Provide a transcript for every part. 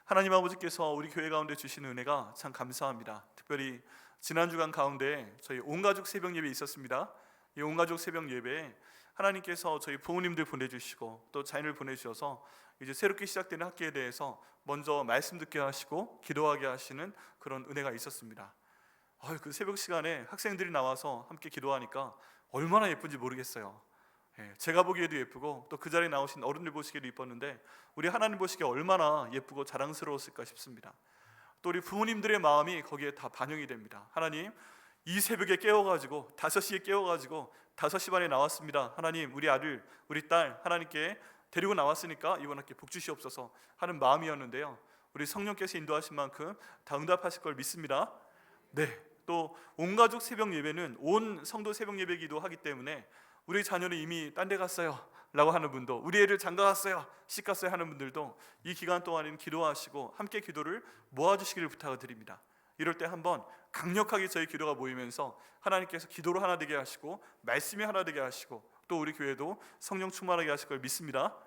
하나님 아버지께서 우리 교회 가운데 주신 은혜가 참 감사합니다. 특별히 지난 주간 가운데 저희 온가족 새벽 예배 있었습니다. 이 온가족 새벽 예배에 하나님께서 저희 부모님들 보내주시고 또 자녀를 보내주셔서 이제 새롭게 시작되는 학기에 대해서 먼저 말씀 듣게 하시고 기도하게 하시는 그런 은혜가 있었습니다. 그 새벽 시간에 학생들이 나와서 함께 기도하니까 얼마나 예쁜지 모르겠어요. 제가 보기에도 예쁘고 또 그 자리에 나오신 어른들 보시기에도 예뻤는데 우리 하나님 보시기에 얼마나 예쁘고 자랑스러웠을까 싶습니다. 또 우리 부모님들의 마음이 거기에 다 반영이 됩니다. 하나님, 이 새벽에 깨워가지고 5시에 깨워가지고 5시 반에 나왔습니다. 하나님, 우리 아들, 우리 딸 하나님께 데리고 나왔으니까 이번 학기 복 주시옵소서 하는 마음이었는데요, 우리 성령께서 인도하신 만큼 다 응답하실 걸 믿습니다. 네, 또 온가족 새벽 예배는 온 성도 새벽 예배기도 하기 때문에 우리 자녀는 이미 딴 데 갔어요 라고 하는 분도, 우리 애를 장가 갔어요, 식 갔어요 하는 분들도 이 기간 동안에는 기도하시고 함께 기도를 모아주시기를 부탁을 드립니다. 이럴 때 한번 강력하게 저희 기도가 모이면서 하나님께서 기도로 하나 되게 하시고 말씀이 하나 되게 하시고 또 우리 교회도 성령 충만하게 하실 걸 믿습니다.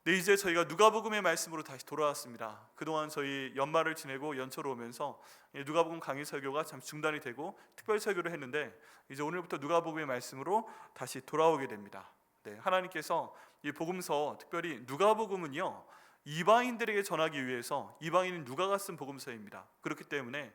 네, 이제 저희가 누가복음의 말씀으로 다시 돌아왔습니다. 그동안 저희 연말을 지내고 연초로 오면서 누가복음 강의 설교가 참 중단이 되고 특별 설교를 했는데 이제 오늘부터 누가복음의 말씀으로 다시 돌아오게 됩니다. 네, 하나님께서 이 복음서, 특별히 누가복음은요, 이방인들에게 전하기 위해서 이방인인 누가가 쓴 복음서입니다. 그렇기 때문에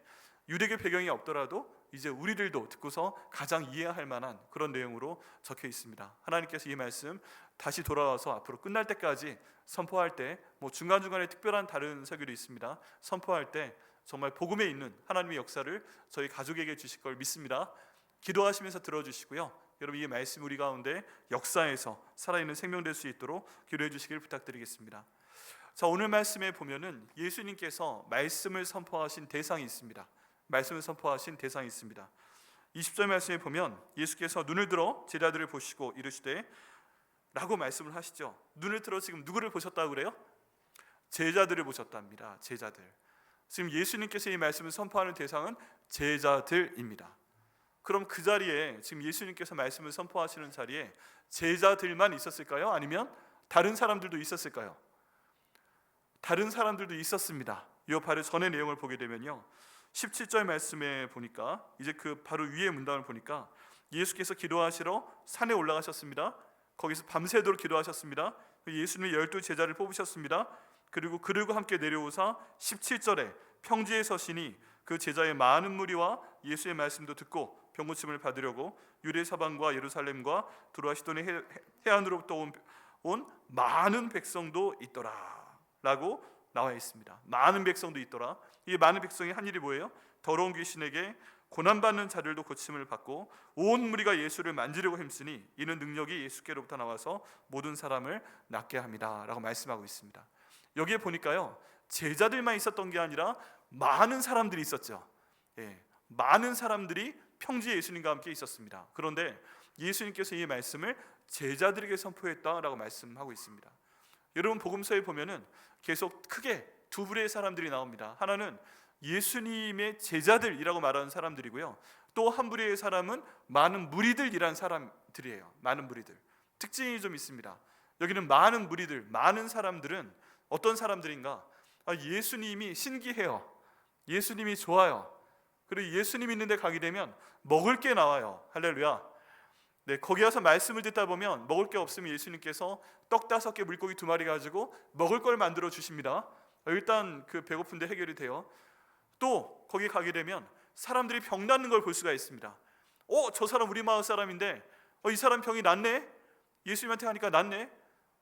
유대교 배경이 없더라도 이제 우리들도 듣고서 가장 이해할 만한 그런 내용으로 적혀 있습니다. 하나님께서 이 말씀 다시 돌아와서 앞으로 끝날 때까지 선포할 때, 중간중간에 특별한 다른 설교도 있습니다. 선포할 때 정말 복음에 있는 하나님의 역사를 저희 가족에게 주실 걸 믿습니다. 기도하시면서 들어주시고요, 여러분 이 말씀 우리 가운데 역사에서 살아있는 생명 될 수 있도록 기도해 주시길 부탁드리겠습니다. 자, 오늘 말씀에 보면은 예수님께서 말씀을 선포하신 대상이 있습니다. 말씀을 선포하신 대상이 있습니다. 20절 말씀에 보면 예수께서 눈을 들어 제자들을 보시고 이르시되 라고 말씀을 하시죠. 눈을 들어 지금 누구를 보셨다고 그래요? 제자들을 보셨답니다. 제자들. 지금 예수님께서 이 말씀을 선포하는 대상은 제자들입니다. 그럼 그 자리에, 지금 예수님께서 말씀을 선포하시는 자리에 제자들만 있었을까요? 아니면 다른 사람들도 있었을까요? 다른 사람들도 있었습니다. 이 바로 전의 내용을 보게 되면요, 17절 말씀에 보니까 이제 그 바로 위에 문단을 보니까 예수께서 기도하시러 산에 올라가셨습니다. 거기서 밤새도록 기도하셨습니다. 예수님이 12 제자를 뽑으셨습니다. 그리고 그들과 함께 내려오사 17절에 평지에 서시니 그 제자의 많은 무리와 예수의 말씀도 듣고 병고침을 받으려고 유대 사방과 예루살렘과 두루와 시돈의 해안으로부터 온 많은 백성도 있더라 라고 나와 있습니다. 많은 백성도 있더라. 이 많은 백성이 한 일이 뭐예요? 더러운 귀신에게 고난받는 자들도 고침을 받고 온 무리가 예수를 만지려고 힘쓰니 이는 능력이 예수께로부터 나와서 모든 사람을 낫게 합니다 라고 말씀하고 있습니다. 여기에 보니까요, 제자들만 있었던 게 아니라 많은 사람들이 있었죠. 많은 사람들이 평지에 예수님과 함께 있었습니다. 그런데 예수님께서 이 말씀을 제자들에게 선포했다라고 말씀하고 있습니다. 여러분 복음서에 보면은 계속 크게 두 부류의 사람들이 나옵니다. 하나는 예수님의 제자들이라고 말하는 사람들이고요, 또 한 부류의 사람은 많은 무리들이라는 사람들이에요. 많은 무리들. 특징이 좀 있습니다. 여기는 많은 무리들, 많은 사람들은 어떤 사람들인가? 예수님이 신기해요. 예수님이 좋아요. 그리고 예수님 있는 데 가게 되면 먹을 게 나와요. 할렐루야. 네, 거기 가서 말씀을 듣다 보면 먹을 게 없으면 예수님께서 떡 5개 물고기 2마리 가지고 먹을 걸 만들어 주십니다. 일단 그 배고픈데 해결이 돼요. 또 거기 가게 되면 사람들이 병 낫는 걸 볼 수가 있습니다. 저 사람 우리 마을 사람인데 이 사람 병이 낫네? 예수님한테 하니까 낫네?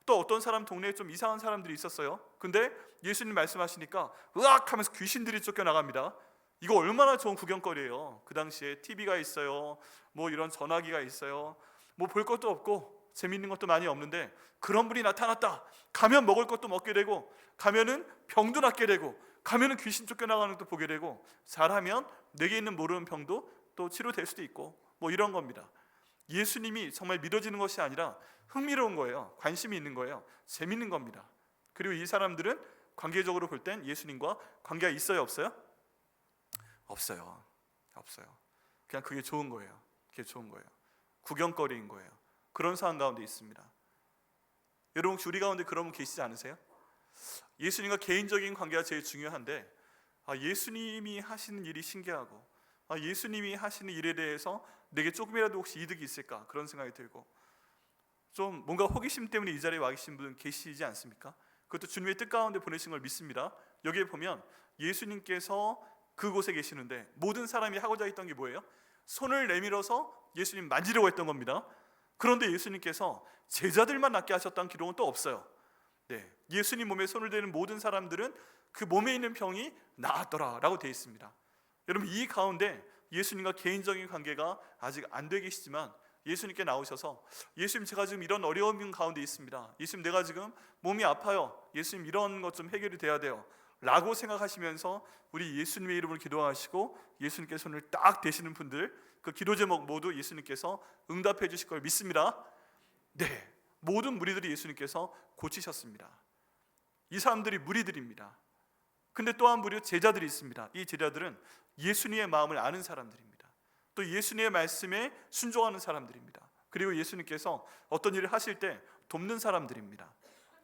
또 어떤 사람 동네에 좀 이상한 사람들이 있었어요. 근데 예수님 말씀하시니까 으악 하면서 귀신들이 쫓겨나갑니다. 이거 얼마나 좋은 구경거리예요. 그 당시에 TV가 있어요, 이런 전화기가 있어요, 볼 것도 없고 재밌는 것도 많이 없는데 그런 분이 나타났다. 가면 먹을 것도 먹게 되고, 가면은 병도 낫게 되고, 가면은 귀신 쫓겨나가는 것도 보게 되고, 잘하면 내게 있는 모르는 병도 또 치료될 수도 있고, 이런 겁니다. 예수님이 정말 믿어지는 것이 아니라 흥미로운 거예요. 관심이 있는 거예요. 재밌는 겁니다. 그리고 이 사람들은 관계적으로 볼 땐 예수님과 관계가 있어요, 없어요? 없어요. 그냥 그게 좋은 거예요. 그게 좋은 거예요. 구경거리인 거예요. 그런 상황 가운데 있습니다. 여러분 혹시 우리 가운데 그런 분 계시지 않으세요? 예수님과 개인적인 관계가 제일 중요한데 예수님이 하시는 일이 신기하고 예수님이 하시는 일에 대해서 내게 조금이라도 혹시 이득이 있을까 그런 생각이 들고 좀 뭔가 호기심 때문에 이 자리에 와 계신 분 계시지 않습니까? 그것도 주님의 뜻 가운데 보내신 걸 믿습니다. 여기에 보면 예수님께서 그곳에 계시는데 모든 사람이 하고자 했던 게 뭐예요? 손을 내밀어서 예수님 만지려고 했던 겁니다. 그런데 예수님께서 제자들만 낫게 하셨다는 기록은 또 없어요. 예수님 몸에 손을 대는 모든 사람들은 그 몸에 있는 병이 나았더라 라고 되어 있습니다. 여러분, 이 가운데 예수님과 개인적인 관계가 아직 안 돼 계시지만 예수님께 나오셔서 예수님, 제가 지금 이런 어려움 가운데 있습니다. 예수님, 내가 지금 몸이 아파요. 예수님, 이런 것 좀 해결이 돼야 돼요 라고 생각하시면서 우리 예수님의 이름으로 기도하시고 예수님께 손을 딱 대시는 분들, 그 기도 제목 모두 예수님께서 응답해 주실 걸 믿습니다. 모든 무리들이 예수님께서 고치셨습니다. 이 사람들이 무리들입니다. 근데 또 한 무리 제자들이 있습니다. 이 제자들은 예수님의 마음을 아는 사람들입니다. 또 예수님의 말씀에 순종하는 사람들입니다. 그리고 예수님께서 어떤 일을 하실 때 돕는 사람들입니다.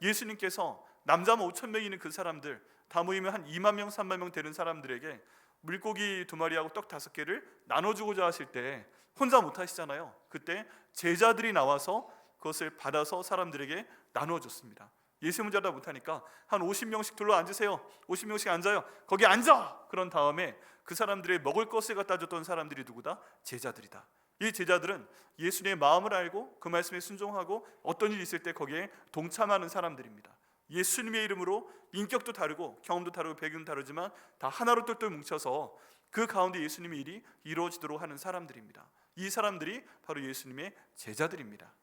예수님께서 남자만 5,000명이 있는 그 사람들 다 모이면 한 2만 명, 3만 명 되는 사람들에게 물고기 2마리하고 떡 5개를 나눠주고자 하실 때 혼자 못 하시잖아요. 그때 제자들이 나와서 그것을 받아서 사람들에게 나누어줬습니다. 예수 혼자 못하니까 한 50명씩 둘러 앉으세요. 50명씩 앉아요. 거기 앉아! 그런 다음에 그 사람들의 먹을 것을 갖다 줬던 사람들이 누구다? 제자들이다. 이 제자들은 예수님의 마음을 알고 그 말씀에 순종하고 어떤 일이 있을 때 거기에 동참하는 사람들입니다. 예수님의 이름으로 인격도 다르고 경험도 다르고 배경도 다르지만 다 하나로 똘똘 뭉쳐서 그 가운데 예수님의 일이 이루어지도록 하는 사람들입니다. 이 사람들이 바로 예수님의 제자들입니다.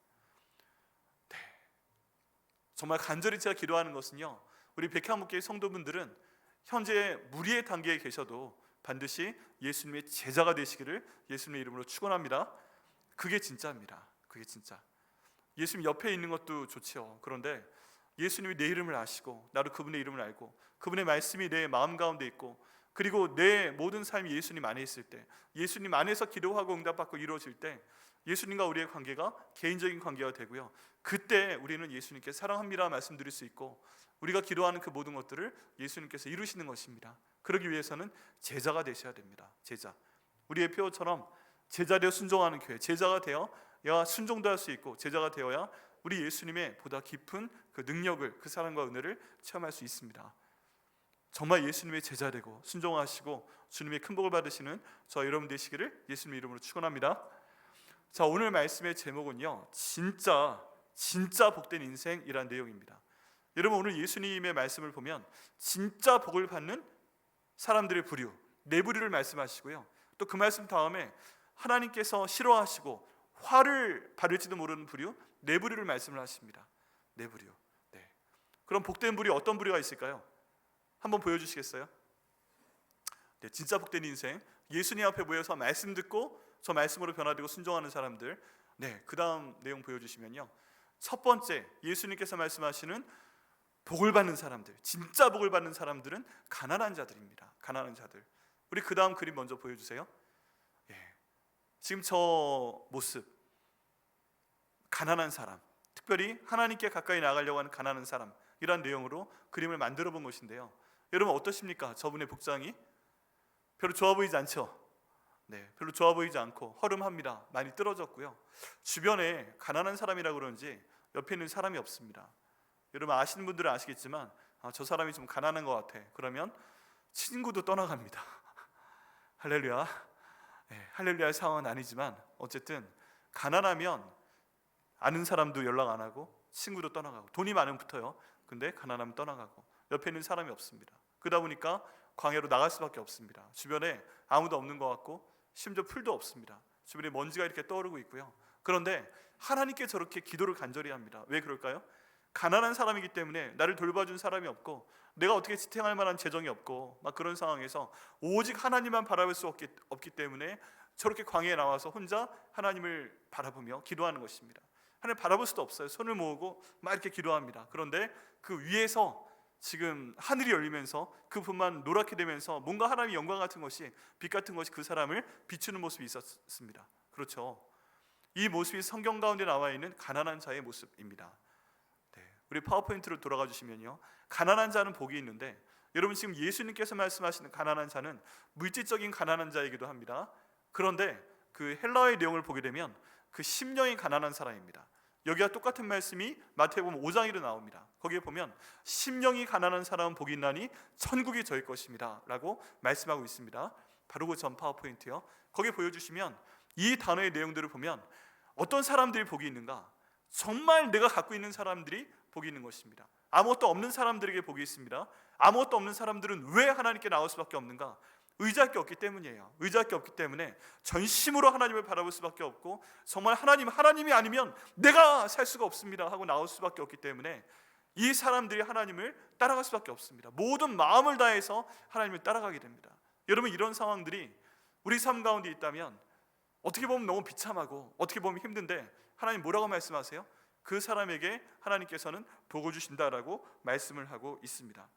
정말 간절히 제가 기도하는 것은요, 우리 백향목교회 성도분들은 현재 무리의 단계에 계셔도 반드시 예수님의 제자가 되시기를 예수님의 이름으로 축원합니다. 그게 진짜입니다. 그게 진짜. 예수님 옆에 있는 것도 좋죠. 그런데 예수님이 내 이름을 아시고 나도 그분의 이름을 알고 그분의 말씀이 내 마음 가운데 있고 그리고 내 모든 삶이 예수님 안에 있을 때, 예수님 안에서 기도하고 응답받고 이루어질 때 예수님과 우리의 관계가 개인적인 관계가 되고요, 그때 우리는 예수님께 사랑합니다 말씀드릴 수 있고 우리가 기도하는 그 모든 것들을 예수님께서 이루시는 것입니다. 그러기 위해서는 제자가 되셔야 됩니다. 제자. 우리의 표어처럼 제자 되어 순종하는 교회, 제자가 되어야 순종도 할 수 있고 제자가 되어야 우리 예수님의 보다 깊은 그 능력을, 그 사랑과 은혜를 체험할 수 있습니다. 정말 예수님의 제자 되고 순종하시고 주님의 큰 복을 받으시는 저 여러분 되시기를 예수님의 이름으로 축원합니다. 자, 오늘 말씀의 제목은요, 진짜 복된 인생이란 내용입니다. 여러분, 오늘 예수님의 말씀을 보면 진짜 복을 받는 사람들의 부류, 네 부류를 말씀하시고요, 또 그 말씀 다음에 하나님께서 싫어하시고 화를 받을지도 모르는 부류, 네 부류를 말씀을 하십니다. 네 부류. 그럼 복된 부류 어떤 부류가 있을까요? 한번 보여주시겠어요? 진짜 복된 인생, 예수님 앞에 모여서 말씀 듣고 저 말씀으로 변화되고 순종하는 사람들. 그 다음 내용 보여주시면요, 첫 번째 예수님께서 말씀하시는 복을 받는 사람들, 진짜 복을 받는 사람들은 가난한 자들입니다. 가난한 자들. 우리 그 다음 그림 먼저 보여주세요. 지금 저 모습, 가난한 사람, 특별히 하나님께 가까이 나가려고 하는 가난한 사람, 이런 내용으로 그림을 만들어 본 것인데요, 여러분 어떠십니까? 저분의 복장이 별로 좋아 보이지 않죠? 별로 좋아 보이지 않고 허름합니다. 많이 떨어졌고요, 주변에 가난한 사람이라 그런지 옆에 있는 사람이 없습니다. 여러분 아시는 분들은 아시겠지만 저 사람이 좀 가난한 것 같아. 그러면 친구도 떠나갑니다. 할렐루야. 할렐루야의 상황은 아니지만 어쨌든 가난하면 아는 사람도 연락 안 하고 친구도 떠나가고, 돈이 많으면 붙어요. 근데 가난하면 떠나가고 옆에 있는 사람이 없습니다. 그러다 보니까 광야로 나갈 수밖에 없습니다. 주변에 아무도 없는 것 같고 심지어 풀도 없습니다. 주변에 먼지가 이렇게 떠오르고 있고요. 그런데 하나님께 저렇게 기도를 간절히 합니다. 왜 그럴까요? 가난한 사람이기 때문에 나를 돌봐준 사람이 없고 내가 어떻게 지탱할 만한 재정이 없고 막 그런 상황에서 오직 하나님만 바라볼 수 없기 때문에 저렇게 광야에 나와서 혼자 하나님을 바라보며 기도하는 것입니다. 하나님 바라볼 수도 없어요. 손을 모으고 막 이렇게 기도합니다. 그런데 그 위에서 지금 하늘이 열리면서 그 분만 노랗게 되면서 뭔가 하나님의 영광 같은 것이, 빛 같은 것이 그 사람을 비추는 모습이 있었습니다. 그렇죠. 이 모습이 성경 가운데 나와 있는 가난한 자의 모습입니다. 우리 파워포인트로 돌아가 주시면요, 가난한 자는 복이 있는데, 여러분 지금 예수님께서 말씀하시는 가난한 자는 물질적인 가난한 자이기도 합니다. 그런데 그 헬라어의 내용을 보게 되면 그 심령이 가난한 사람입니다. 여기와 똑같은 말씀이 마태복음 5장에도 나옵니다. 거기에 보면 심령이 가난한 사람은 복이 있나니 천국이 저희 것입니다 라고 말씀하고 있습니다. 바로 그 전 파워포인트요. 거기에 보여주시면 이 단어의 내용들을 보면 어떤 사람들이 복이 있는가? 정말 내가 갖고 있는 사람들이 복이 있는 것입니다. 아무것도 없는 사람들에게 복이 있습니다. 아무것도 없는 사람들은 왜 하나님께 나올 수밖에 없는가? 의지할 게 없기 때문이에요. 의지할 게 없기 때문에 전심으로 하나님을 바라볼 수밖에 없고, 정말 하나님이 아니면 내가 살 수가 없습니다 하고 나올 수밖에 없기 때문에 이 사람들이 하나님을 따라갈 수밖에 없습니다. 모든 마음을 다해서 하나님을 따라가게 됩니다. 여러분, 이런 상황들이 우리 삶 가운데 있다면 어떻게 보면 너무 비참하고 어떻게 보면 힘든데, 하나님 뭐라고 말씀하세요? 그 사람에게 하나님께서는 복을 주신다라고 말씀을 하고 있습니다.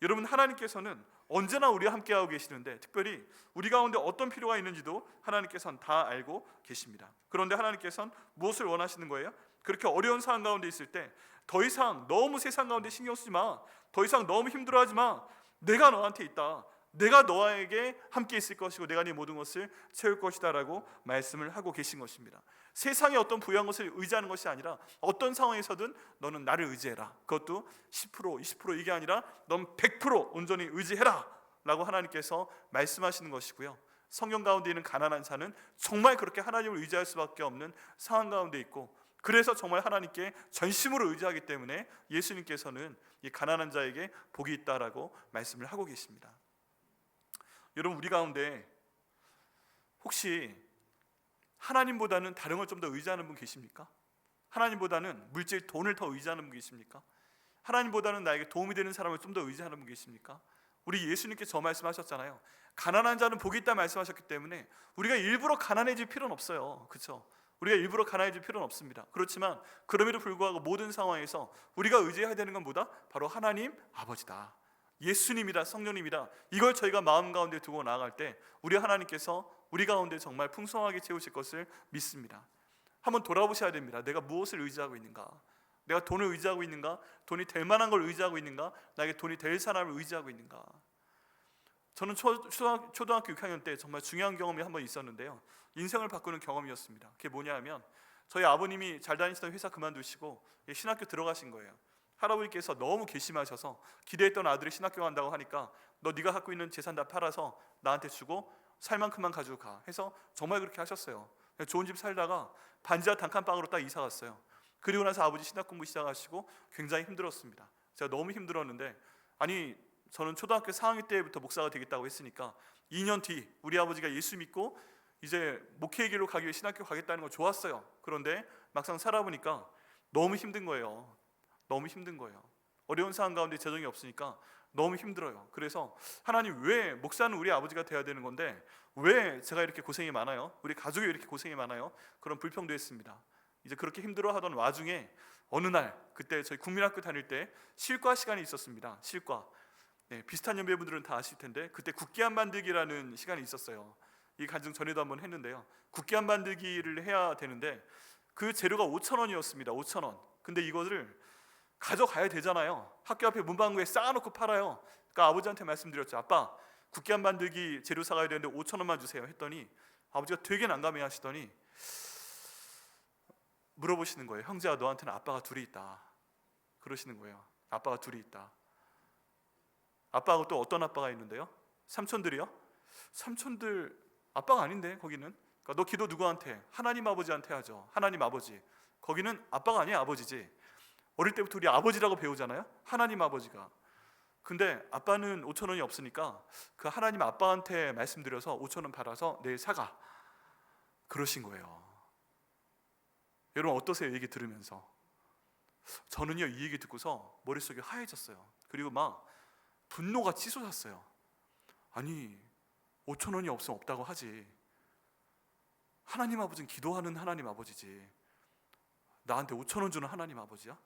여러분, 하나님께서는 언제나 우리와 함께하고 계시는데, 특별히 우리 가운데 어떤 필요가 있는지도 하나님께서는 다 알고 계십니다. 그런데 하나님께서는 무엇을 원하시는 거예요? 그렇게 어려운 상황 가운데 있을 때 더 이상 너무 세상 가운데 신경 쓰지 마, 더 이상 너무 힘들어하지 마, 내가 너한테 있다, 내가 너에게 함께 있을 것이고 내가 네 모든 것을 채울 것이다 라고 말씀을 하고 계신 것입니다. 세상의 어떤 부유한 것을 의지하는 것이 아니라 어떤 상황에서든 너는 나를 의지해라. 그것도 10% 20% 이게 아니라 넌 100% 온전히 의지해라 라고 하나님께서 말씀하시는 것이고요. 성경 가운데 있는 가난한 자는 정말 그렇게 하나님을 의지할 수밖에 없는 상황 가운데 있고, 그래서 정말 하나님께 전심으로 의지하기 때문에 예수님께서는 이 가난한 자에게 복이 있다라고 말씀을 하고 계십니다. 여러분, 우리 가운데 혹시 하나님보다는 다른 걸 좀 더 의지하는 분 계십니까? 하나님보다는 물질, 돈을 더 의지하는 분 계십니까? 하나님보다는 나에게 도움이 되는 사람을 좀 더 의지하는 분 계십니까? 우리 예수님께 저 말씀하셨잖아요. 가난한 자는 복이 있다 말씀하셨기 때문에 우리가 일부러 가난해질 필요는 없어요. 그렇죠? 우리가 일부러 가난해질 필요는 없습니다. 그렇지만 그럼에도 불구하고 모든 상황에서 우리가 의지해야 되는 건 뭐다? 바로 하나님 아버지다, 예수님이다, 성령님이다. 이걸 저희가 마음 가운데 두고 나아갈 때 우리 하나님께서 우리 가운데 정말 풍성하게 채우실 것을 믿습니다. 한번 돌아보셔야 됩니다. 내가 무엇을 의지하고 있는가? 내가 돈을 의지하고 있는가? 돈이 될 만한 걸 의지하고 있는가? 나에게 돈이 될 사람을 의지하고 있는가? 저는 초등학교 6학년 때 정말 중요한 경험이 한 번 있었는데요, 인생을 바꾸는 경험이었습니다. 그게 뭐냐 하면, 저희 아버님이 잘 다니시던 회사 그만두시고 신학교 들어가신 거예요. 할아버지께서 너무 괘씸하셔서 기대했던 아들이 신학교 간다고 하니까 너 네가 갖고 있는 재산 다 팔아서 나한테 주고 살 만큼만 가지고 가 해서 정말 그렇게 하셨어요. 좋은 집 살다가 반지하 단칸방으로 딱 이사 갔어요. 그리고 나서 아버지 신학 공부 시작하시고 굉장히 힘들었습니다. 제가 너무 힘들었는데, 아니 저는 초등학교 4학년 때부터 목사가 되겠다고 했으니까 2년 뒤 우리 아버지가 예수 믿고 이제 목회의 길로 가기 위해 신학교 가겠다는 거 좋았어요. 그런데 막상 살아보니까 너무 힘든 거예요. 너무 힘든 거예요. 어려운 상황 가운데 재정이 없으니까 너무 힘들어요. 그래서 하나님, 왜 목사는 우리 아버지가 돼야 되는 건데 왜 제가 이렇게 고생이 많아요? 우리 가족이 이렇게 고생이 많아요? 그런 불평도 했습니다. 이제 그렇게 힘들어하던 와중에 어느 날, 그때 저희 국민학교 다닐 때 실과 시간이 있었습니다. 실과. 비슷한 연배분들은 다 아실 텐데 그때 국기안 만들기라는 시간이 있었어요. 이 간증 전에도 한번 했는데요, 국기안 만들기를 해야 되는데 그 재료가 5,000원이었습니다. 5,000원. 근데 이거를 가져가야 되잖아요. 학교 앞에 문방구에 쌓아놓고 팔아요. 그러니까 아버지한테 말씀드렸죠. 아빠, 국기안 만들기 재료 사가야 되는데 5,000원만 주세요 했더니 아버지가 되게 난감해 하시더니 물어보시는 거예요. 형제야, 너한테는 아빠가 둘이 있다. 그러시는 거예요. 아빠가 둘이 있다. 아빠하고 또 어떤 아빠가 있는데요? 삼촌들이요? 삼촌들 아빠가 아닌데 거기는. 그러니까 너 기도 누구한테? 하나님 아버지한테 하죠. 하나님 아버지. 거기는 아빠가 아니야, 아버지지. 어릴 때부터 우리 아버지라고 배우잖아요. 하나님 아버지가. 근데 아빠는 5,000원이 없으니까 그 하나님 아빠한테 말씀드려서 5,000원 받아서 내일 사가. 그러신 거예요. 여러분 어떠세요? 이 얘기 들으면서. 저는요, 이 얘기 듣고서 머릿속이 하얘졌어요. 그리고 막 분노가 치솟았어요. 아니 5,000원이 없으면 없다고 하지. 하나님 아버지는 기도하는 하나님 아버지지. 나한테 5,000원 주는 하나님 아버지야?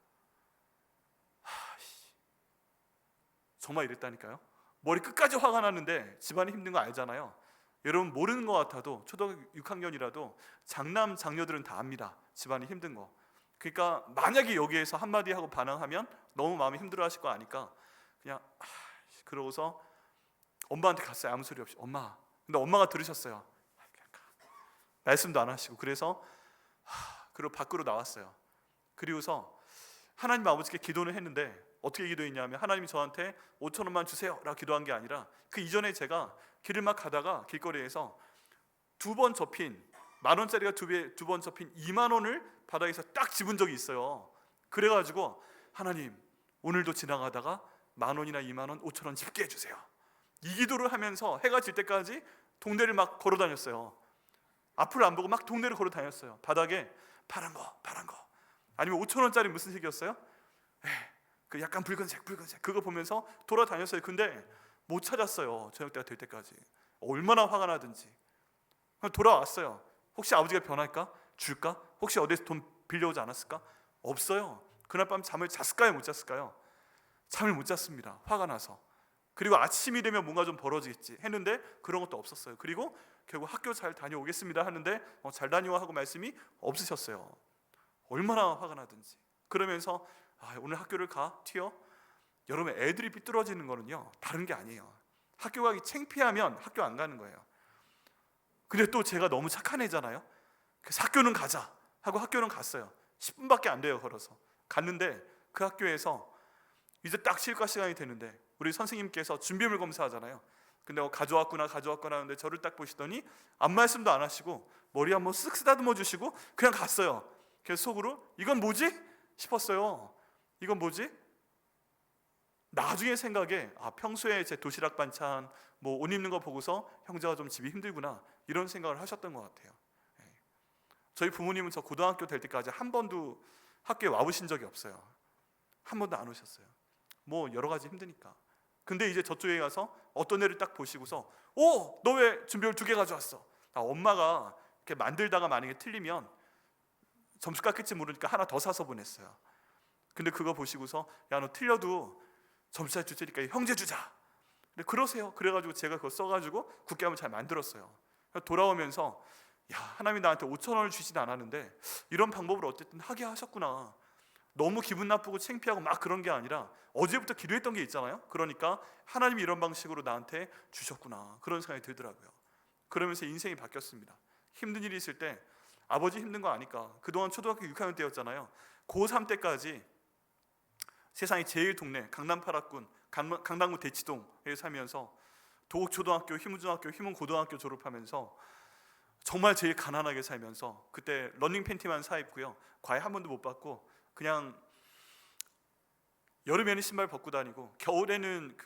정말 이랬다니까요. 머리 끝까지 화가 나는데 집안이 힘든 거 알잖아요. 여러분 모르는 것 같아도 초등학교 6학년이라도 장남 장녀들은 다 압니다. 집안이 힘든 거. 그러니까 만약에 여기에서 한마디 하고 반항하면 너무 마음이 힘들어하실 거 아니까 그냥 그러고서 엄마한테 갔어요. 아무 소리 없이. 엄마. 근데 엄마가 들으셨어요. 말씀도 안 하시고. 그래서 그리고 밖으로 나왔어요. 그리고서 하나님 아버지께 기도는 했는데 어떻게 기도했냐면 하나님이 저한테 5천 원만 주세요 라고 기도한 게 아니라 그 이전에 제가 길을 막 가다가 길거리에서 두 번 접힌 만 원짜리가 두 번 접힌 2만 원을 바닥에서 딱 집은 적이 있어요. 그래가지고 하나님 오늘도 지나가다가 만 원이나 2만 원 5천 원 집게 해주세요. 이 기도를 하면서 해가 질 때까지 동네를 막 걸어 다녔어요. 앞을 안 보고 막 동네를 걸어 다녔어요. 바닥에 파란 거 아니면 5천 원짜리 무슨 색이었어요? 그 약간 붉은색 그거 보면서 돌아다녔어요. 근데 못 찾았어요. 저녁 때가 될 때까지. 얼마나 화가 나든지. 돌아왔어요. 혹시 아버지가 변할까? 줄까? 혹시 어디서 돈 빌려오지 않았을까? 없어요. 그날 밤 잠을 잤을까요? 못 잤을까요? 잠을 못 잤습니다. 화가 나서. 그리고 아침이 되면 뭔가 좀 벌어지겠지 했는데 그런 것도 없었어요. 그리고 결국 학교 잘 다녀오겠습니다 하는데 잘 다녀와 하고 말씀이 없으셨어요. 얼마나 화가 나든지. 그러면서 오늘 학교를 튀어? 여러분 애들이 삐뚤어지는 거는요 다른 게 아니에요. 학교 가기 창피하면 학교 안 가는 거예요. 근데 또 제가 너무 착한 애잖아요. 그래서 학교는 가자 하고 학교는 갔어요. 10분밖에 안 돼요. 걸어서 갔는데 그 학교에서 이제 딱 실과 시간이 되는데 우리 선생님께서 준비물 검사하잖아요. 근데 가져왔구나 하는데 저를 딱 보시더니 아무 말씀도 안 하시고 머리 한번 쓱 쓰다듬어 주시고 그냥 갔어요. 그래서 속으로 이건 뭐지? 싶었어요. 이건 뭐지? 나중에 생각에 평소에 제 도시락 반찬 옷 입는 거 보고서 형제가 좀 집이 힘들구나 이런 생각을 하셨던 것 같아요. 저희 부모님은 저 고등학교 될 때까지 한 번도 학교에 와보신 적이 없어요. 한 번도 안 오셨어요. 여러 가지 힘드니까. 근데 이제 저쪽에 가서 어떤 애를 딱 보시고서 너 왜 준비물 2개 가져왔어? 엄마가 이렇게 만들다가 만약에 틀리면 점수 깎일지 모르니까 하나 더 사서 보냈어요. 근데 그거 보시고서 야 너 틀려도 점수 잘 줄 테니까 형제 주자. 근데 그러세요. 그래가지고 제가 그거 써가지고 굳게 한번 잘 만들었어요. 돌아오면서 하나님이 나한테 5천 원을 주진 않았는데 이런 방법으로 어쨌든 하게 하셨구나. 너무 기분 나쁘고 창피하고 막 그런 게 아니라 어제부터 기도했던 게 있잖아요. 그러니까 하나님이 이런 방식으로 나한테 주셨구나 그런 생각이 들더라고요. 그러면서 인생이 바뀌었습니다. 힘든 일이 있을 때 아버지 힘든 거 아니까 그동안 초등학교 6학년 때였잖아요. 고3 때까지 세상에 제일 동네 강남 8학군 강남구 대치동에 살면서 도곡초등학교, 희문중학교, 희문고등학교 졸업하면서 정말 제일 가난하게 살면서 그때 러닝 팬티만 사 입고요. 과외 한 번도 못 받고 그냥 여름에는 신발 벗고 다니고 겨울에는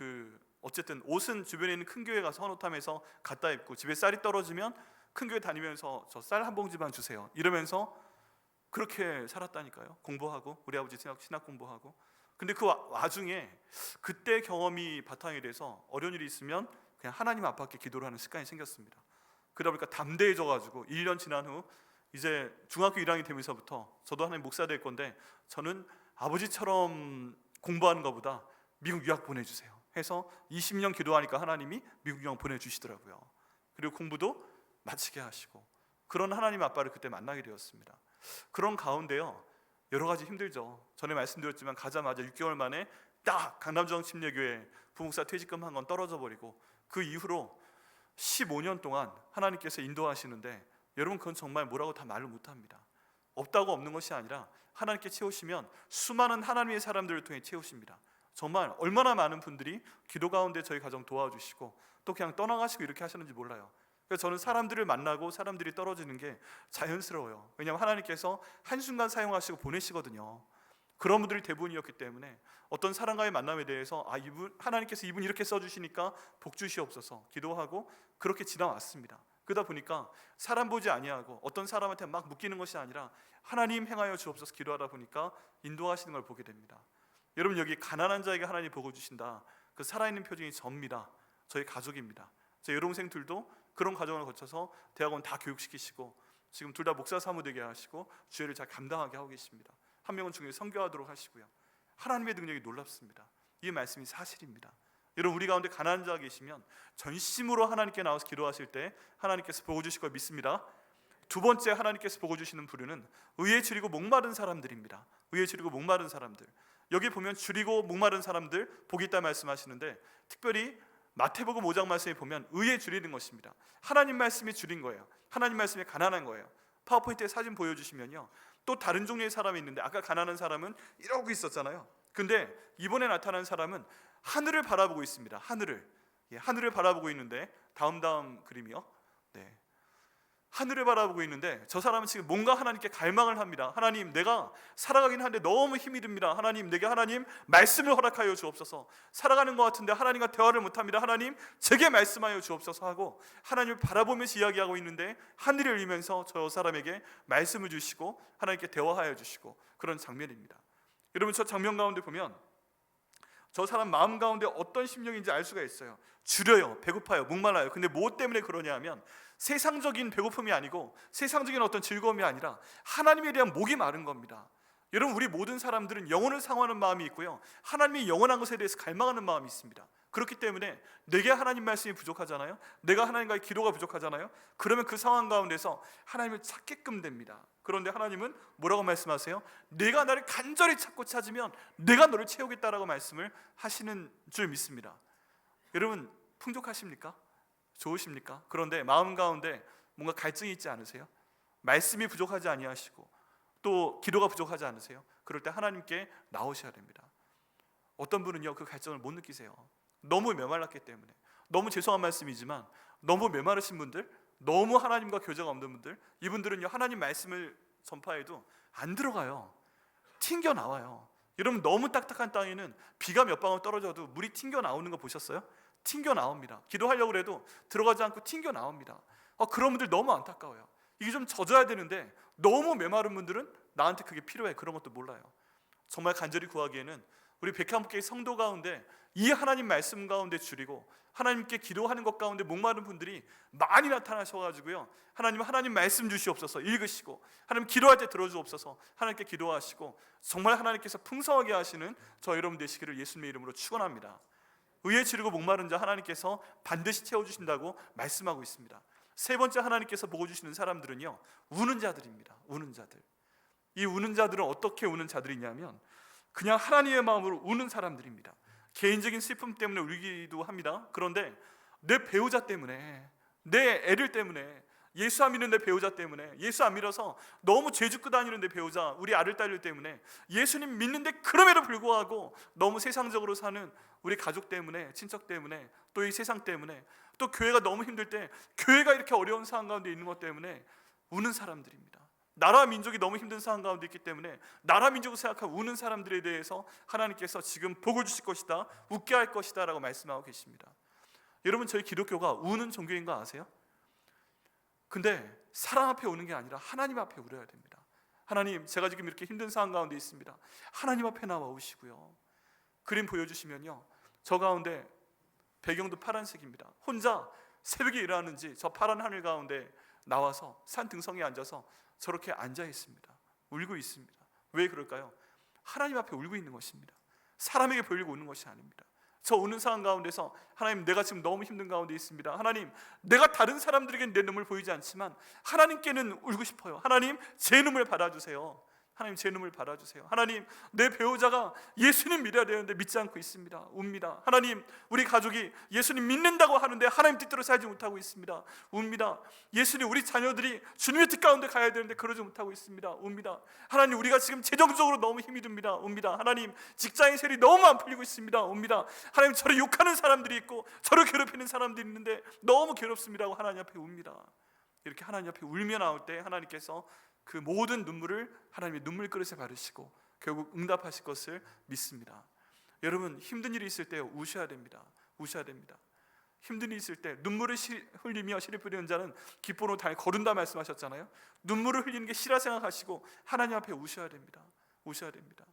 어쨌든 옷은 주변에 있는 큰 교회 가서 헌옷하면서 갖다 입고 집에 쌀이 떨어지면 큰 교회 다니면서 저 쌀 한 봉지만 주세요 이러면서 그렇게 살았다니까요. 공부하고 우리 아버지 신학 공부하고. 근데 그 와중에 그때 경험이 바탕이 돼서 어려운 일이 있으면 그냥 하나님 앞에 기도를 하는 습관이 생겼습니다. 그러다 보니까 담대해져 가지고 1년 지난 후 이제 중학교 1학년이 되면서부터 저도 하나님 목사 될 건데 저는 아버지처럼 공부하는 것보다 미국 유학 보내주세요 해서 20년 기도하니까 하나님이 미국 유학 보내주시더라고요. 그리고 공부도 마치게 하시고 그런 하나님 아빠를 그때 만나게 되었습니다. 그런 가운데요 여러 가지 힘들죠. 전에 말씀드렸지만 가자마자 6개월 만에 딱 강남중 침례교회 부목사 퇴직금 한 건 떨어져 버리고 그 이후로 15년 동안 하나님께서 인도하시는데 여러분 그건 정말 뭐라고 다 말을 못합니다. 없다고 없는 것이 아니라 하나님께 채우시면 수많은 하나님의 사람들을 통해 채우십니다. 정말 얼마나 많은 분들이 기도 가운데 저희 가정 도와주시고 또 그냥 떠나가시고 이렇게 하셨는지 몰라요. 그래서 저는 사람들을 만나고 사람들이 떨어지는 게 자연스러워요. 왜냐하면 하나님께서 한순간 사용하시고 보내시거든요. 그런 분들이 대부분이었기 때문에 어떤 사람과의 만남에 대해서 하나님께서 이분 이렇게 써주시니까 복 주시옵소서 기도하고 그렇게 지나왔습니다. 그러다 보니까 사람 보지 아니하고 어떤 사람한테 막 묶이는 것이 아니라 하나님 행하여 주옵소서 기도하다 보니까 인도하시는 걸 보게 됩니다. 여러분 여기 가난한 자에게 하나님 복을 주신다. 그 살아있는 표징이 저입니다. 저희 가족입니다. 제 여동생들도 그런 과정을 거쳐서 대학원 다 교육시키시고 지금 둘 다 목사 사무되게 하시고 주회를 잘 감당하게 하고 계십니다. 한 명은 중에 선교하도록 하시고요. 하나님의 능력이 놀랍습니다. 이 말씀이 사실입니다. 여러분 우리 가운데 가난한 자가 계시면 전심으로 하나님께 나와서 기도하실 때 하나님께서 복을 주실 걸 믿습니다. 두 번째 하나님께서 보고 주시는 부류는 의에 줄이고 목마른 사람들입니다. 의에 줄이고 목마른 사람들. 여기 보면 줄이고 목마른 사람들 복이 있다 말씀하시는데, 특별히 마태복음 5장 말씀에 보면 의에 줄이는 것입니다. 하나님 말씀이 줄인 거예요. 하나님 말씀에 가난한 거예요. 파워포인트에 사진 보여주시면요, 또 다른 종류의 사람이 있는데, 아까 가난한 사람은 이러고 있었잖아요. 근데 이번에 나타난 사람은 하늘을 바라보고 있습니다. 하늘을 바라보고 있는데, 다음 그림이요. 네. 하늘을 바라보고 있는데 저 사람은 지금 뭔가 하나님께 갈망을 합니다. 하나님, 내가 살아가긴 하는데 너무 힘이 듭니다. 하나님, 내게 하나님 말씀을 허락하여 주옵소서. 살아가는 것 같은데 하나님과 대화를 못합니다. 하나님, 제게 말씀하여 주옵소서 하고 하나님을 바라보면서 이야기하고 있는데, 하늘을 울리면서 저 사람에게 말씀을 주시고 하나님께 대화하여 주시고, 그런 장면입니다. 여러분, 저 장면 가운데 보면 저 사람 마음 가운데 어떤 심령인지 알 수가 있어요. 줄여요, 배고파요, 목말라요. 근데 뭐 때문에 그러냐 하면, 세상적인 배고픔이 아니고 세상적인 어떤 즐거움이 아니라 하나님에 대한 목이 마른 겁니다. 여러분, 우리 모든 사람들은 영혼을 상호하는 마음이 있고요, 하나님이 영원한 것에 대해서 갈망하는 마음이 있습니다. 그렇기 때문에 내게 하나님 말씀이 부족하잖아요. 내가 하나님과의 기도가 부족하잖아요. 그러면 그 상황 가운데서 하나님을 찾게끔 됩니다. 그런데 하나님은 뭐라고 말씀하세요? 내가 나를 간절히 찾고 찾으면 내가 너를 채우겠다라고 말씀을 하시는 줄 믿습니다. 여러분, 풍족하십니까? 좋으십니까? 그런데 마음 가운데 뭔가 갈증이 있지 않으세요? 말씀이 부족하지 아니하시고 또 기도가 부족하지 않으세요? 그럴 때 하나님께 나오셔야 됩니다. 어떤 분은요, 그 갈증을 못 느끼세요. 너무 메말랐기 때문에. 너무 죄송한 말씀이지만, 너무 메마르신 분들, 너무 하나님과 교제가 없는 분들, 이분들은요, 하나님 말씀을 전파해도 안 들어가요. 튕겨 나와요. 여러분, 너무 딱딱한 땅에는 비가 몇 방울 떨어져도 물이 튕겨 나오는 거 보셨어요? 튕겨 나옵니다. 기도하려고 해도 들어가지 않고 튕겨 나옵니다. 그런 분들 너무 안타까워요. 이게 좀 젖어야 되는데 너무 메마른 분들은 나한테 그게 필요해, 그런 것도 몰라요. 정말 간절히 구하기에는 우리 백함교회 성도 가운데 이 하나님 말씀 가운데 줄이고 하나님께 기도하는 것 가운데 목마른 분들이 많이 나타나셔가지고요, 하나님 말씀 주시옵소서 읽으시고, 하나님 기도할 때 들어주옵소서 하나님께 기도하시고, 정말 하나님께서 풍성하게 하시는 저 여러분 되시기를 예수님의 이름으로 축원합니다. 의에 줄이고 목마른 자 하나님께서 반드시 채워주신다고 말씀하고 있습니다. 세 번째 하나님께서 보고 주시는 사람들은요, 우는 자들입니다. 우는 자들. 이 우는 자들은 어떻게 우는 자들이냐면, 그냥 하나님의 마음으로 우는 사람들입니다. 개인적인 슬픔 때문에 울기도 합니다. 그런데 내 배우자 때문에, 내 애들 때문에, 예수 안 믿는 내 배우자 때문에, 예수 안 믿어서 너무 죄 짓고 다니는 내 배우자, 우리 아들 딸들 때문에, 예수님 믿는데 그럼에도 불구하고 너무 세상적으로 사는 우리 가족 때문에, 친척 때문에, 또 이 세상 때문에, 또 교회가 너무 힘들 때 교회가 이렇게 어려운 상황 가운데 있는 것 때문에 우는 사람들입니다. 나라 민족이 너무 힘든 상황 가운데 있기 때문에 나라 민족을 생각하고 우는 사람들에 대해서 하나님께서 지금 복을 주실 것이다, 웃게 할 것이다 라고 말씀하고 계십니다. 여러분, 저희 기독교가 우는 종교인 거 아세요? 근데 사람 앞에 우는 게 아니라 하나님 앞에 울어야 됩니다. 하나님, 제가 지금 이렇게 힘든 상황 가운데 있습니다. 하나님 앞에 나와 우시고요. 그림 보여주시면요, 저 가운데 배경도 파란색입니다. 혼자 새벽에 일어나는지 저 파란 하늘 가운데 나와서 산 등성이에 앉아서 저렇게 앉아 있습니다. 울고 있습니다. 왜 그럴까요? 하나님 앞에 울고 있는 것입니다. 사람에게 보이려고 우는 것이 아닙니다. 저 우는 상황 가운데서, 하나님, 내가 지금 너무 힘든 가운데 있습니다. 하나님, 내가 다른 사람들에게는 내 눈물 보이지 않지만 하나님께는 울고 싶어요. 하나님, 제 눈물 받아주세요. 하나님, 제 눈물 받아주세요. 하나님, 내 배우자가 예수님 믿어야 되는데 믿지 않고 있습니다. 웁니다. 하나님, 우리 가족이 예수님 믿는다고 하는데 하나님 뜻대로 살지 못하고 있습니다. 웁니다. 예수님, 우리 자녀들이 주님의 뜻 가운데 가야 되는데 그러지 못하고 있습니다. 웁니다. 하나님, 우리가 지금 재정적으로 너무 힘이 듭니다. 웁니다. 하나님, 직장의 셀이 너무 안 풀리고 있습니다. 웁니다. 하나님, 저를 욕하는 사람들이 있고 저를 괴롭히는 사람들이 있는데 너무 괴롭습니다고 하나님 앞에 웁니다. 이렇게 하나님 앞에 울며 나올 때 하나님께서 그 모든 눈물을 하나님의 눈물 그릇에 바르시고 결국 응답하실 것을 믿습니다. 여러분, 힘든 일이 있을 때 우셔야 됩니다. 우셔야 됩니다. 힘든 일이 있을 때 눈물을 흘리며 씨를 뿌리는 자는 기뻐로 달 거둔다 말씀하셨잖아요. 눈물을 흘리는 게 씨라 생각하시고 하나님 앞에 우셔야 됩니다. 우셔야 됩니다.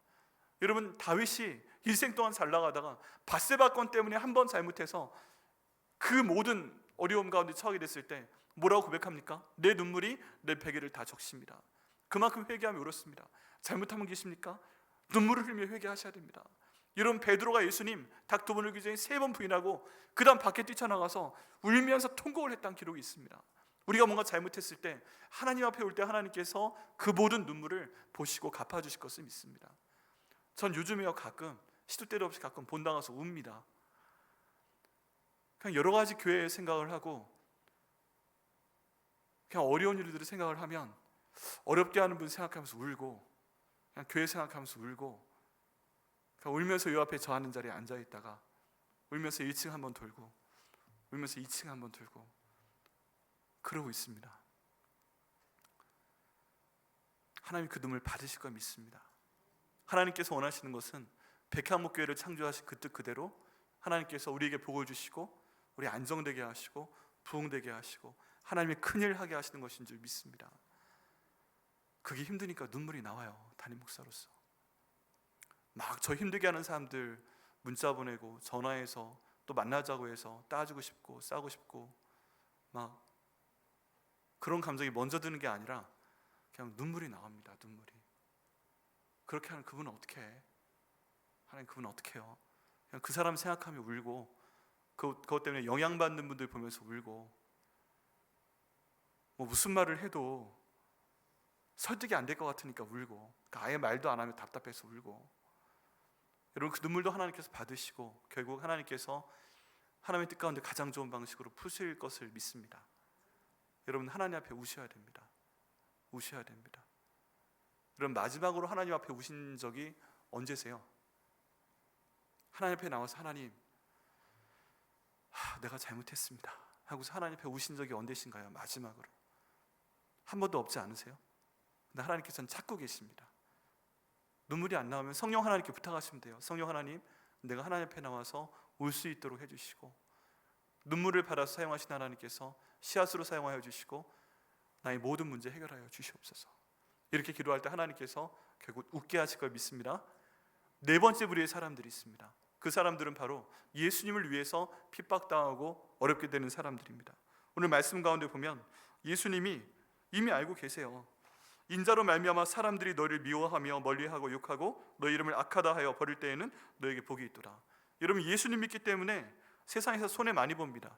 여러분, 다윗이 일생 동안 잘 나가다가 밧세바 건 때문에 한 번 잘못해서 그 모든 어려움 가운데 처하게 됐을 때 뭐라고 고백합니까? 내 눈물이 내 베개를 다 적십니다. 그만큼 회개하며 울었습니다. 잘못하면 계십니까? 눈물을 흘리며 회개하셔야 됩니다. 여러분, 베드로가 예수님 닭 두 번 울기 전에 3번 부인하고 그 다음 밖에 뛰쳐나가서 울면서 통곡을 했다는 기록이 있습니다. 우리가 뭔가 잘못했을 때 하나님 앞에 올 때 하나님께서 그 모든 눈물을 보시고 갚아주실 것을 믿습니다. 전 요즘에요 가끔 시도 때도 없이 가끔 본당 가서 웁니다. 그냥 여러 가지 교회의 생각을 하고 그냥 어려운 일들을 생각을 하면 어렵게 하는 분 생각하면서 울고 그냥 교회 생각하면서 울고 그냥 울면서 요 앞에 저 앉는 자리에 앉아있다가 울면서 1층 한번 돌고 울면서 2층 한번 돌고 그러고 있습니다. 하나님 그 눈물 받으실 걸 믿습니다. 하나님께서 원하시는 것은 백향목교회를 창조하신 그 뜻 그대로 하나님께서 우리에게 복을 주시고 우리 안정되게 하시고 부흥되게 하시고 하나님의 큰일 하게 하시는 것인 줄 믿습니다. 그게 힘드니까 눈물이 나와요. 담임 목사로서 막 저 힘들게 하는 사람들 문자 보내고 전화해서 또 만나자고 해서 따지고 싶고 싸고 싶고 막 그런 감정이 먼저 드는 게 아니라 그냥 눈물이 나옵니다. 눈물이. 그렇게 하는 그분은 어떻게 해? 하나님 그분은 어떻게 해요? 그냥 그 사람 생각하며 울고 그것 때문에 영향받는 분들 보면서 울고 뭐 무슨 말을 해도 설득이 안 될 것 같으니까 울고 그러니까 아예 말도 안 하면 답답해서 울고 여러분 그 눈물도 하나님께서 받으시고 결국 하나님께서 하나님의 뜻 가운데 가장 좋은 방식으로 푸실 것을 믿습니다. 여러분 하나님 앞에 우셔야 됩니다. 우셔야 됩니다. 여러분 마지막으로 하나님 앞에 우신 적이 언제세요? 하나님 앞에 나와서 하나님 내가 잘못했습니다 하고서 하나님 앞에 우신 적이 언제신가요? 마지막으로 한 번도 없지 않으세요? 근데 하나님께서는 찾고 계십니다. 눈물이 안 나오면 성령 하나님께 부탁하시면 돼요. 성령 하나님 내가 하나님 앞에 나와서 울 수 있도록 해주시고 눈물을 받아서 사용하신 하나님께서 씨앗으로 사용하여 주시고 나의 모든 문제 해결하여 주시옵소서. 이렇게 기도할 때 하나님께서 결국 웃게 하실 걸 믿습니다. 네 번째 부류의 사람들이 있습니다. 그 사람들은 바로 예수님을 위해서 핍박당하고 어렵게 되는 사람들입니다. 오늘 말씀 가운데 보면 예수님이 이미 알고 계세요. 인자로 말미암아 사람들이 너를 미워하며 멀리하고 욕하고 너 이름을 악하다 하여 버릴 때에는 너에게 복이 있도다. 여러분 예수님 믿기 때문에 세상에서 손해 많이 봅니다.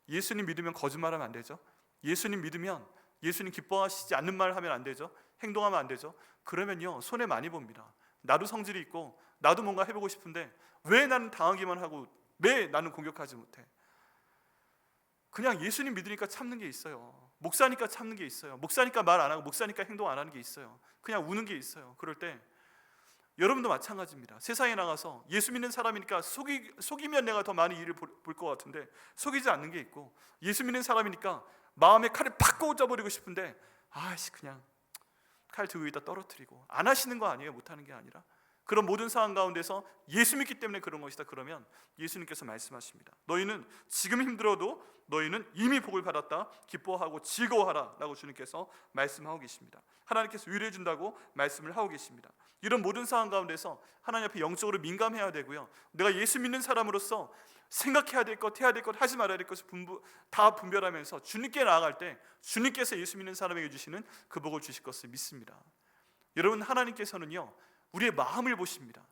예수님 믿으면 거짓말하면 안 되죠. 예수님 믿으면 예수님 기뻐하시지 않는 말 하면 안 되죠. 행동하면 안 되죠. 그러면요 손해 많이 봅니다. 나도 성질이 있고 나도 뭔가 해보고 싶은데 왜 나는 당하기만 하고 왜 나는 공격하지 못해? 그냥 예수님 믿으니까 참는 게 있어요. 목사니까 참는 게 있어요. 목사니까 말 안 하고 목사니까 행동 안 하는 게 있어요. 그냥 우는 게 있어요. 그럴 때 여러분도 마찬가지입니다. 세상에 나가서 예수 믿는 사람이니까 속이면 내가 더 많이 일을 볼 것 같은데 속이지 않는 게 있고 예수 믿는 사람이니까 마음에 칼을 팍 꽂아버리고 싶은데 그냥 칼 들고 있다 떨어뜨리고 안 하시는 거 아니에요. 못하는 게 아니라 그런 모든 상황 가운데서 예수 믿기 때문에 그런 것이다. 그러면 예수님께서 말씀하십니다. 너희는 지금 힘들어도 너희는 이미 복을 받았다. 기뻐하고 즐거워하라 라고 주님께서 말씀하고 계십니다. 하나님께서 위로해 준다고 말씀을 하고 계십니다. 이런 모든 상황 가운데서 하나님 앞에 영적으로 민감해야 되고요. 내가 예수 믿는 사람으로서 생각해야 될 것, 해야 될 것, 하지 말아야 될 것을 다 분별하면서 주님께 나아갈 때 주님께서 예수 믿는 사람에게 주시는 그 복을 주실 것을 믿습니다. 여러분 하나님께서는요 우리의 마음을 보십니다.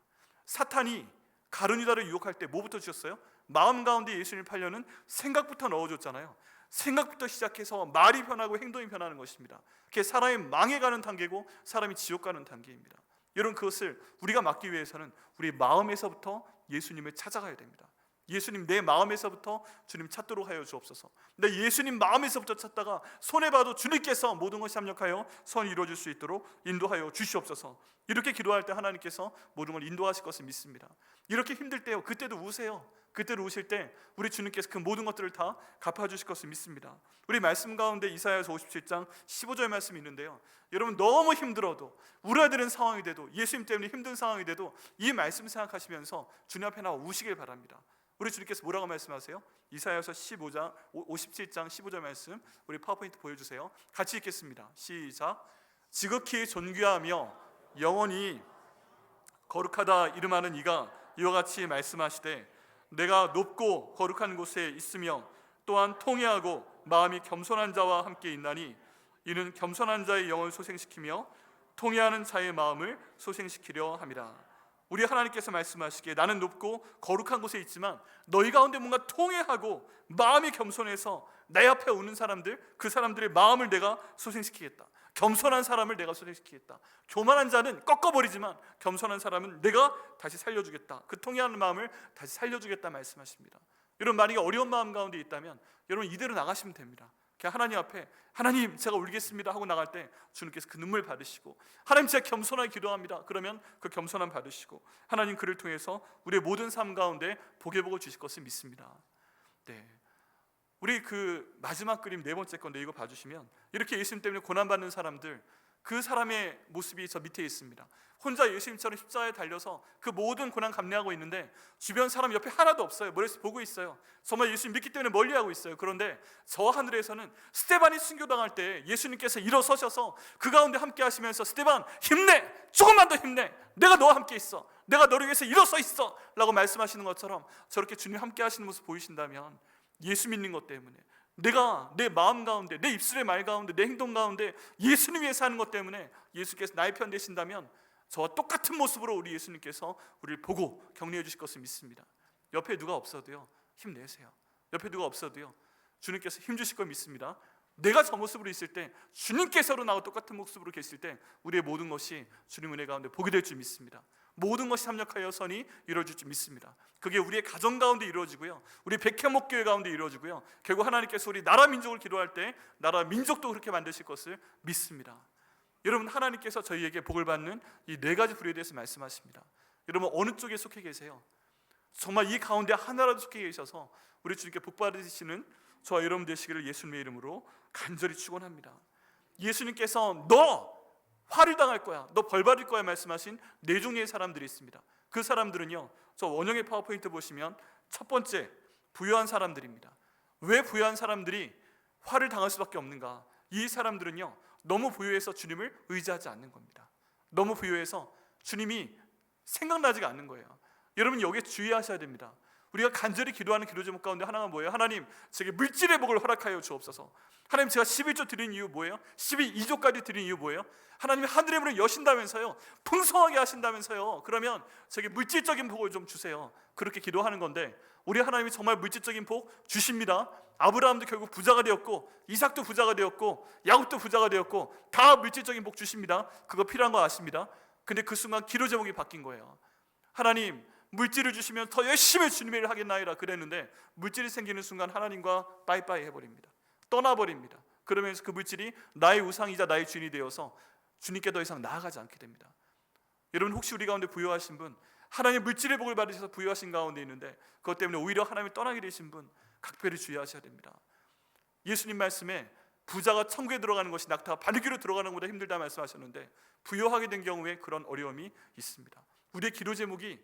사탄이 가룟유다를 유혹할 때 뭐부터 주셨어요? 마음 가운데 예수님을 팔려는 생각부터 넣어줬잖아요. 생각부터 시작해서 말이 변하고 행동이 변하는 것입니다. 그게 사람이 망해가는 단계고 사람이 지옥 가는 단계입니다. 여러분 그것을 우리가 막기 위해서는 우리 마음에서부터 예수님을 찾아가야 됩니다. 예수님 내 마음에서부터 주님 찾도록 하여 주옵소서. 근데 예수님 마음에서부터 찾다가 손해봐도 주님께서 모든 것이 합력하여 선이 이루어질 수 있도록 인도하여 주시옵소서. 이렇게 기도할 때 하나님께서 모든 걸 인도하실 것을 믿습니다. 이렇게 힘들 때요 그때도 우세요. 그때로 우실 때 우리 주님께서 그 모든 것들을 다 갚아주실 것을 믿습니다. 우리 말씀 가운데 이사야서 57장 15절 말씀이 있는데요, 여러분 너무 힘들어도 울어야 되는 상황이 돼도 예수님 때문에 힘든 상황이 돼도 이 말씀 생각하시면서 주님 앞에 나와 우시길 바랍니다. 우리 주님께서 뭐라고 말씀하세요? 이사야서 57장 15절 말씀 우리 파워포인트 보여주세요. 같이 읽겠습니다. 시작. 지극히 존귀하며 영원히 거룩하다 이름하는 이가 이와 같이 말씀하시되 내가 높고 거룩한 곳에 있으며 또한 통회하고 마음이 겸손한 자와 함께 있나니 이는 겸손한 자의 영을 소생시키며 통회하는 자의 마음을 소생시키려 함이라. 우리 하나님께서 말씀하시기에 나는 높고 거룩한 곳에 있지만 너희 가운데 뭔가 통회하고 마음이 겸손해서 내 앞에 오는 사람들, 그 사람들의 마음을 내가 소생시키겠다. 겸손한 사람을 내가 소생시키겠다. 교만한 자는 꺾어버리지만 겸손한 사람은 내가 다시 살려주겠다. 그 통회하는 마음을 다시 살려주겠다 말씀하십니다. 여러분, 만약에 어려운 마음 가운데 있다면 여러분 이대로 나가시면 됩니다. 그냥 하나님 앞에 하나님 제가 울겠습니다 하고 나갈 때 주님께서 그 눈물 받으시고, 하나님 제가 겸손하게 기도합니다 그러면 그 겸손함 받으시고, 하나님 그를 통해서 우리의 모든 삶 가운데 복의 복을 주실 것을 믿습니다. 네, 우리 그 마지막 그림 네 번째 건데 이거 봐주시면 이렇게 예수님 때문에 고난받는 사람들, 그 사람의 모습이 저 밑에 있습니다. 혼자 예수님처럼 십자가에 달려서 그 모든 고난 감내하고 있는데 주변 사람 옆에 하나도 없어요. 머리에서 보고 있어요. 정말 예수님 믿기 때문에 멀리하고 있어요. 그런데 저 하늘에서는 스데반이 순교당할 때 예수님께서 일어서셔서 그 가운데 함께 하시면서 스데반 힘내! 조금만 더 힘내! 내가 너와 함께 있어! 내가 너를 위해서 일어서 있어! 라고 말씀하시는 것처럼 저렇게 주님 함께 하시는 모습 보이신다면 예수 믿는 것 때문에, 내가 내 마음 가운데, 내 입술의 말 가운데, 내 행동 가운데 예수님 위해서 하는 것 때문에 예수께서 나의 편 되신다면 저와 똑같은 모습으로 우리 예수님께서 우리를 보고 격려해 주실 것을 믿습니다. 옆에 누가 없어도요 힘내세요. 옆에 누가 없어도요 주님께서 힘 주실 걸 믿습니다. 내가 저 모습으로 있을 때, 주님께서로 나와 똑같은 모습으로 계실 때 우리의 모든 것이 주님 은혜 가운데 보게 될 줄 믿습니다. 모든 것이 합력하여 선이 이루어질 줄 믿습니다. 그게 우리의 가정 가운데 이루어지고요, 우리 백현목교회 가운데 이루어지고요, 결국 하나님께서 우리 나라 민족을 기도할 때 나라 민족도 그렇게 만드실 것을 믿습니다. 여러분, 하나님께서 저희에게 복을 받는 이 네 가지 부류에 대해서 말씀하십니다. 여러분, 어느 쪽에 속해 계세요? 정말 이 가운데 하나라도 속해 계셔서 우리 주님께 복 받으시는 저와 여러분 되시기를 예수님의 이름으로 간절히 축원합니다. 예수님께서 너 화를 당할 거야, 너 벌 받을 거야 말씀하신 네 종류의 사람들이 있습니다. 그 사람들은요, 저 원형의 파워포인트 보시면 첫 번째, 부유한 사람들입니다. 왜 부유한 사람들이 화를 당할 수밖에 없는가? 이 사람들은요 너무 부유해서 주님을 의지하지 않는 겁니다. 너무 부유해서 주님이 생각나지가 않는 거예요. 여러분, 여기에 주의하셔야 됩니다. 우리가 간절히 기도하는 기도 제목 가운데 하나가 뭐예요? 하나님 제게 물질의 복을 허락하여 주옵소서. 하나님 제가 11조 드린 이유 뭐예요? 12조까지 드린 이유 뭐예요? 하나님이 하늘의 문을 여신다면서요, 풍성하게 하신다면서요, 그러면 제게 물질적인 복을 좀 주세요. 그렇게 기도하는 건데 우리 하나님이 정말 물질적인 복 주십니다. 아브라함도 결국 부자가 되었고, 이삭도 부자가 되었고, 야곱도 부자가 되었고, 다 물질적인 복 주십니다. 그거 필요한 거 아십니다. 근데 그 순간 기도 제목이 바뀐 거예요. 하나님 물질을 주시면 더 열심히 주님의 일을 하겠나이다 그랬는데 물질이 생기는 순간 하나님과 빠이빠이 해버립니다. 떠나버립니다. 그러면서 그 물질이 나의 우상이자 나의 주인이 되어서 주님께 더 이상 나아가지 않게 됩니다. 여러분, 혹시 우리 가운데 부유하신 분, 하나님 물질의 복을 받으셔서 부유하신 가운데 있는데 그것 때문에 오히려 하나님이 떠나게 되신 분, 각별히 주의하셔야 됩니다. 예수님 말씀에 부자가 천국에 들어가는 것이 낙타가 바늘귀로 들어가는 것보다 힘들다 말씀하셨는데 부유하게 된 경우에 그런 어려움이 있습니다. 우리의 기도 제목이,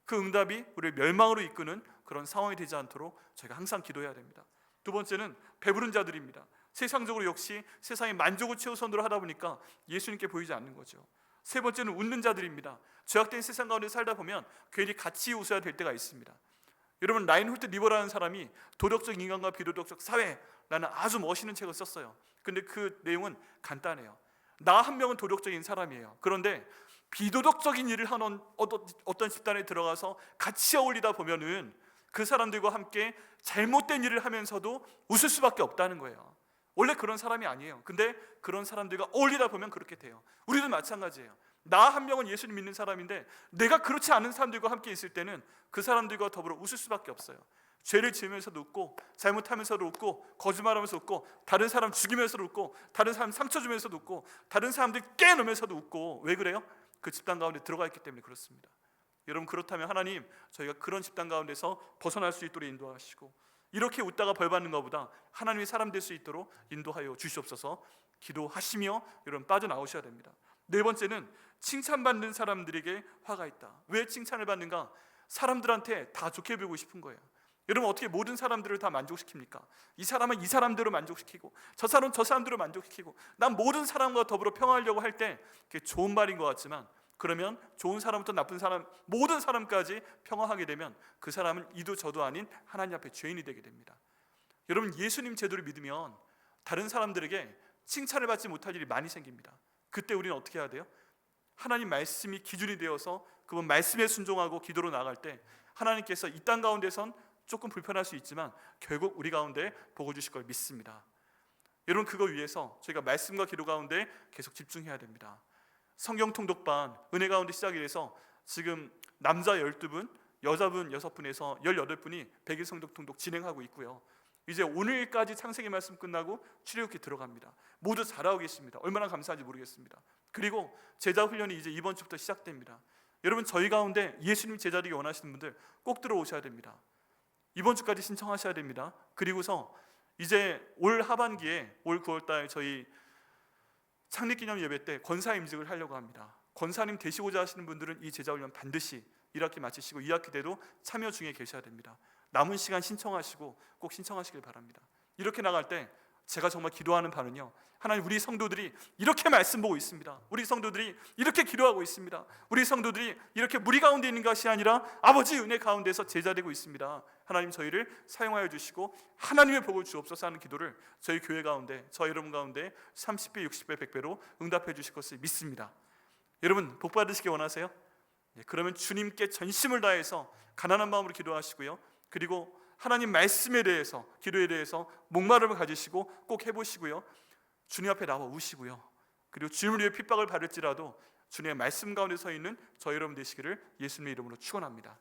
그 응답이 우리를 멸망으로 이끄는 그런 상황이 되지 않도록 저희가 항상 기도해야 됩니다. 두 번째는 배부른 자들입니다. 세상적으로 역시 세상의 만족을 최우선으로 하다 보니까 예수님께 보이지 않는 거죠. 세 번째는 웃는 자들입니다. 죄악된 세상 가운데 살다 보면 괜히 같이 웃어야 될 때가 있습니다. 여러분, 라인홀트 리버라는 사람이 도덕적 인간과 비도덕적 사회라는 아주 멋있는 책을 썼어요. 근데 그 내용은 간단해요. 나 한 명은 도덕적인 사람이에요. 그런데 비도덕적인 일을 하는 어떤 집단에 들어가서 같이 어울리다 보면은 그 사람들과 함께 잘못된 일을 하면서도 웃을 수밖에 없다는 거예요. 원래 그런 사람이 아니에요. 근데 그런 사람들과 어울리다 보면 그렇게 돼요. 우리도 마찬가지예요. 나 한 명은 예수님 믿는 사람인데 내가 그렇지 않은 사람들과 함께 있을 때는 그 사람들과 더불어 웃을 수밖에 없어요. 죄를 지으면서도 웃고, 잘못하면서도 웃고, 거짓말하면서 웃고, 다른 사람 죽이면서도 웃고, 다른 사람 상처 주면서도 웃고, 다른 사람들 깨놓으면서도 웃고. 왜 그래요? 그 집단 가운데 들어가 있기 때문에 그렇습니다. 여러분, 그렇다면 하나님 저희가 그런 집단 가운데서 벗어날 수 있도록 인도하시고, 이렇게 웃다가 벌 받는 것보다 하나님이 사람 될 수 있도록 인도하여 주시옵소서 기도하시며 여러분 빠져나오셔야 됩니다. 네 번째는 칭찬받는 사람들에게 화가 있다. 왜 칭찬을 받는가? 사람들한테 다 좋게 보이고 싶은 거예요. 여러분, 어떻게 모든 사람들을 다 만족시킵니까? 이 사람은 이 사람대로 만족시키고, 저 사람은 저 사람대로 만족시키고, 난 모든 사람과 더불어 평화하려고 할 때 그게 좋은 말인 것 같지만, 그러면 좋은 사람부터 나쁜 사람, 모든 사람까지 평화하게 되면 그 사람은 이도 저도 아닌 하나님 앞에 죄인이 되게 됩니다. 여러분, 예수님 제도를 믿으면 다른 사람들에게 칭찬을 받지 못할 일이 많이 생깁니다. 그때 우리는 어떻게 해야 돼요? 하나님 말씀이 기준이 되어서 그분 말씀에 순종하고 기도로 나아갈 때 하나님께서 이 땅 가운데선 조금 불편할 수 있지만 결국 우리 가운데 복을 주실 걸 믿습니다. 여러분, 그거 위해서 저희가 말씀과 기도 가운데 계속 집중해야 됩니다. 성경 통독반 은혜 가운데 시작이 돼서 지금 남자 12분, 여자분 6분에서 18분이 100일 성경 통독 진행하고 있고요. 이제 오늘까지 창세기 말씀 끝나고 출애굽기 들어갑니다. 모두 잘하고 계십니다. 얼마나 감사한지 모르겠습니다. 그리고 제자 훈련이 이제 이번 주부터 시작됩니다. 여러분, 저희 가운데 예수님 제자되기 원하시는 분들 꼭 들어오셔야 됩니다. 이번 주까지 신청하셔야 됩니다. 그리고서 이제 올 하반기에 올 9월달 저희 창립기념 예배 때 권사 임직을 하려고 합니다. 권사님 되시고자 하시는 분들은 이 제자훈련 반드시 1학기 마치시고 2학기 때도 참여 중에 계셔야 됩니다. 남은 시간 신청하시고 꼭 신청하시길 바랍니다. 이렇게 나갈 때 제가 정말 기도하는 바는요, 하나님, 우리 성도들이 이렇게 말씀 보고 있습니다. 우리 성도들이 이렇게 기도하고 있습니다. 우리 성도들이 이렇게 무리 가운데 있는 것이 아니라 아버지 은혜 가운데서 제자되고 있습니다. 하나님, 저희를 사용하여 주시고 하나님의 복을 주옵소서 하는 기도를 저희 교회 가운데, 저 여러분 가운데 30배, 60배, 100배로 응답해 주실 것을 믿습니다. 여러분, 복 받으시기 원하세요? 그러면 주님께 전심을 다해서 가난한 마음으로 기도하시고요, 그리고 하나님 말씀에 대해서, 기도에 대해서 목마름을 가지시고 꼭 해보시고요, 주님 앞에 나와 우시고요, 그리고 주님을 위해 핍박을 받을지라도 주님의 말씀 가운데 서 있는 저 여러분 되시기를 예수님의 이름으로 축원합니다.